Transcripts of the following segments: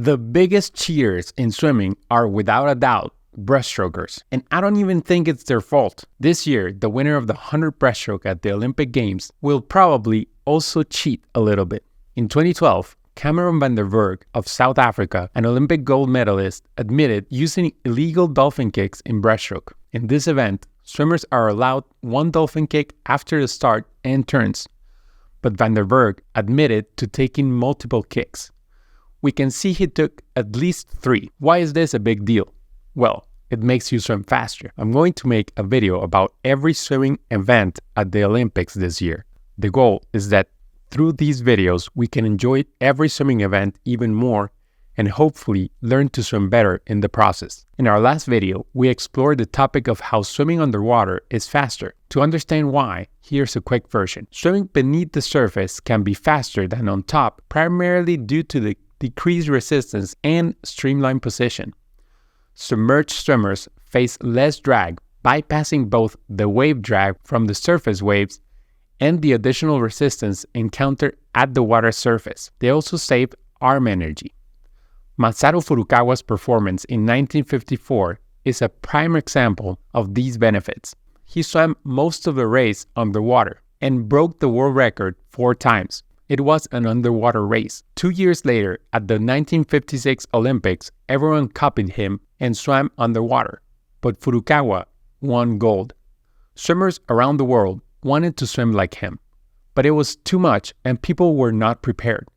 The biggest cheaters in swimming are without a doubt breaststrokers, and I don't even think it's their fault. This year, the winner of the 100 breaststroke at the Olympic Games will probably also cheat a little bit. In 2012, Cameron van der Burg of South Africa, an Olympic gold medalist, admitted using illegal dolphin kicks in breaststroke. In this event, swimmers are allowed one dolphin kick after the start and turns, but van der Burg admitted to taking multiple kicks. We can see he took at least 3. Why is this a big deal? Well, it makes you swim faster. I'm going to make a video about every swimming event at the Olympics this year. The goal is that through these videos, we can enjoy every swimming event even more and hopefully learn to swim better in the process. In our last video, we explored the topic of how swimming underwater is faster. To understand why, here's a quick version. Swimming beneath the surface can be faster than on top, primarily due to the decreased resistance and streamlined position. Submerged swimmers face less drag, bypassing both the wave drag from the surface waves and the additional resistance encountered at the water surface. They also save arm energy. Masaru Furukawa's performance in 1954 is a prime example of these benefits. He swam most of the race underwater and broke the world record 4 times. It was an underwater race. 2 years later, at the 1956 Olympics, everyone copied him and swam underwater, but Furukawa won gold. Swimmers around the world wanted to swim like him, but it was too much and people were not prepared.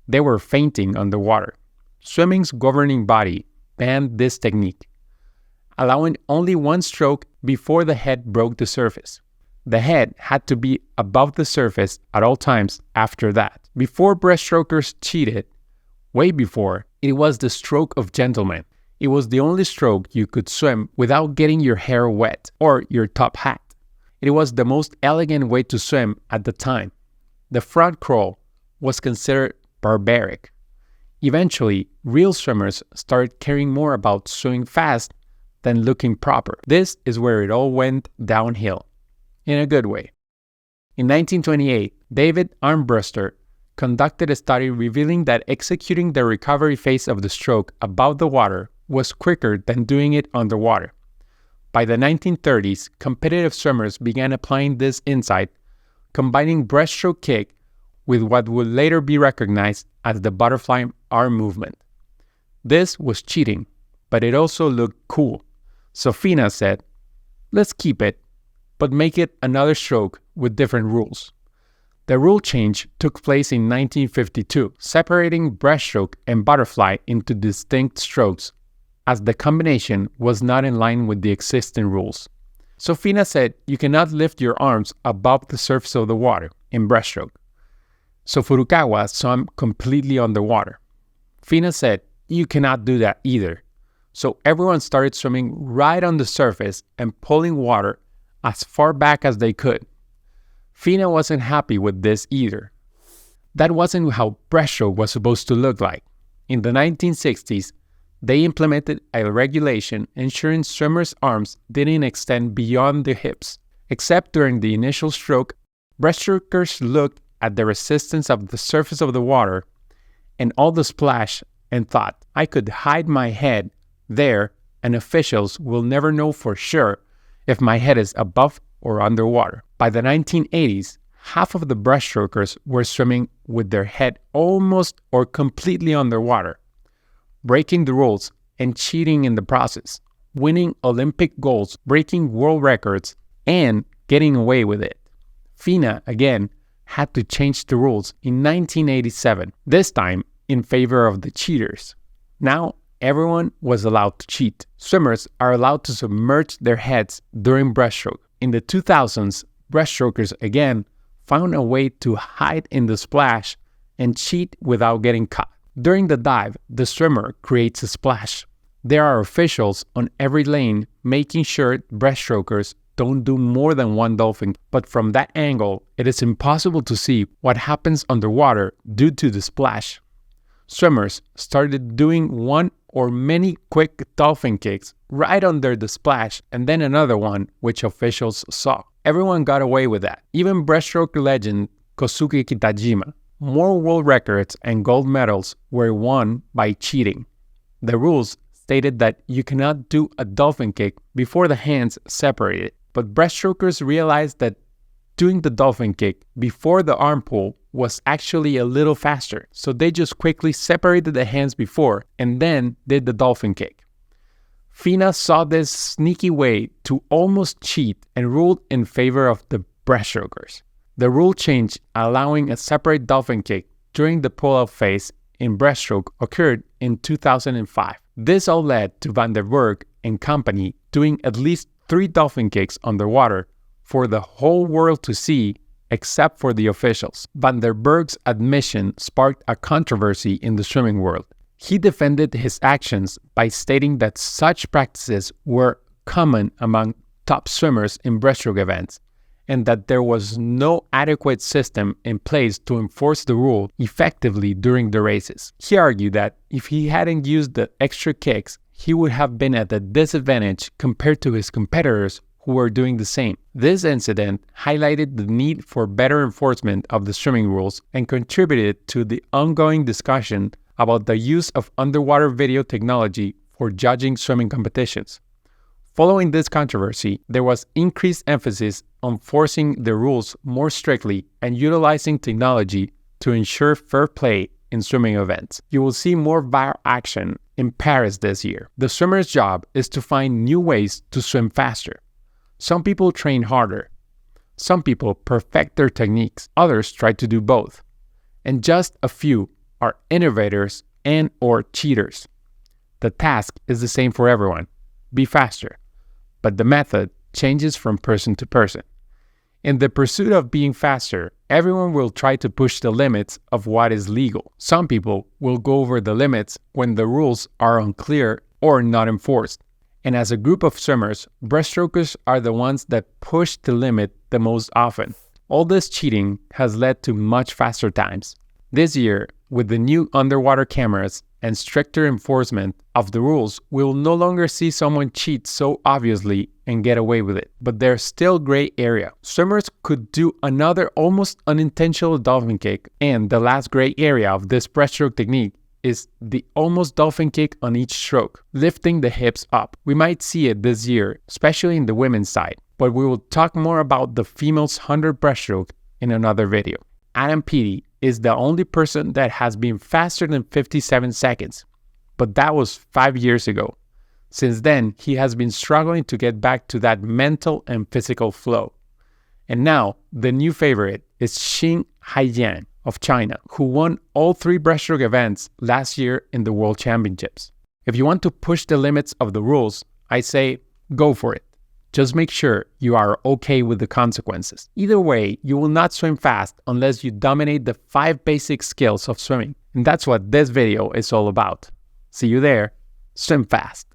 They were fainting underwater. Swimming's governing body banned this technique, allowing only one stroke before the head broke the surface. The head had to be above the surface at all times after that. Before breaststrokers cheated, way before, it was the stroke of gentlemen. It was the only stroke you could swim without getting your hair wet or your top hat. It was the most elegant way to swim at the time. The front crawl was considered barbaric. Eventually, real swimmers started caring more about swimming fast than looking proper. This is where it all went downhill. In a good way. In 1928, David Armbruster conducted a study revealing that executing the recovery phase of the stroke above the water was quicker than doing it underwater. By the 1930s, competitive swimmers began applying this insight, combining breaststroke kick with what would later be recognized as the butterfly arm movement. This was cheating, but it also looked cool. So Fina said, "Let's keep it, but make it another stroke with different rules." The rule change took place in 1952, separating breaststroke and butterfly into distinct strokes, as the combination was not in line with the existing rules. So Fina said you cannot lift your arms above the surface of the water in breaststroke. So Furukawa swam completely underwater. Fina said you cannot do that either. So everyone started swimming right on the surface and pulling water as far back as they could. Fina wasn't happy with this either. That wasn't how breaststroke was supposed to look like. In the 1960s, they implemented a regulation ensuring swimmers' arms didn't extend beyond the hips. Except during the initial stroke, breaststrokers looked at the resistance of the surface of the water and all the splash and thought, I could hide my head there and officials will never know for sure if my head is above or underwater. By the 1980s, half of the breaststrokers were swimming with their head almost or completely underwater, breaking the rules and cheating in the process, winning Olympic golds, breaking world records, and getting away with it. Fina, again, had to change the rules in 1987, this time in favor of the cheaters. Now, everyone was allowed to cheat. Swimmers are allowed to submerge their heads during breaststroke. In the 2000s, breaststrokers again found a way to hide in the splash and cheat without getting caught. During the dive, the swimmer creates a splash. There are officials on every lane making sure breaststrokers don't do more than one dolphin, but from that angle, it is impossible to see what happens underwater due to the splash. Swimmers started doing one or many quick dolphin kicks right under the splash and then another one, which officials saw. Everyone got away with that. Even breaststroke legend Kosuke Kitajima more world records and gold medals were won by cheating. The rules stated that you cannot do a dolphin kick before the hands separated, but breaststrokers realized that doing the dolphin kick before the arm pull was actually a little faster, so they just quickly separated the hands before and then did the dolphin kick. FINA saw this sneaky way to almost cheat and ruled in favor of the breaststrokers. The rule change allowing a separate dolphin kick during the pull-out phase in breaststroke occurred in 2005. This all led to Van der Berg and company doing at least 3 dolphin kicks underwater for the whole world to see except for the officials. Van der Berg's admission sparked a controversy in the swimming world. He defended his actions by stating that such practices were common among top swimmers in breaststroke events, and that there was no adequate system in place to enforce the rule effectively during the races. He argued that if he hadn't used the extra kicks, he would have been at a disadvantage compared to his competitors who were doing the same. This incident highlighted the need for better enforcement of the swimming rules and contributed to the ongoing discussion about the use of underwater video technology for judging swimming competitions. Following this controversy, there was increased emphasis on enforcing the rules more strictly and utilizing technology to ensure fair play in swimming events. You will see more VAR action in Paris this year. The swimmer's job is to find new ways to swim faster. Some people train harder. Some people perfect their techniques. Others try to do both. And just a few are innovators and/or cheaters. The task is the same for everyone. Be faster. But the method changes from person to person. In the pursuit of being faster, everyone will try to push the limits of what is legal. Some people will go over the limits when the rules are unclear or not enforced. And as a group of swimmers, breaststrokers are the ones that push the limit the most often. All this cheating has led to much faster times. This year, with the new underwater cameras and stricter enforcement of the rules, we will no longer see someone cheat so obviously and get away with it. But there's still gray area. Swimmers could do another almost unintentional dolphin kick, and the last gray area of this breaststroke technique is the almost dolphin kick on each stroke, lifting the hips up. We might see it this year, especially in the women's side, but we will talk more about the female's 100 breaststroke in another video. Adam Peaty is the only person that has been faster than 57 seconds, but that was 5 years ago. Since then, he has been struggling to get back to that mental and physical flow. And now, the new favorite is Xin Haiyan of China, who won all 3 breaststroke events last year in the World Championships. If you want to push the limits of the rules, I say go for it. Just make sure you are okay with the consequences. Either way, you will not swim fast unless you dominate the 5 basic skills of swimming. And that's what this video is all about. See you there. Swim fast.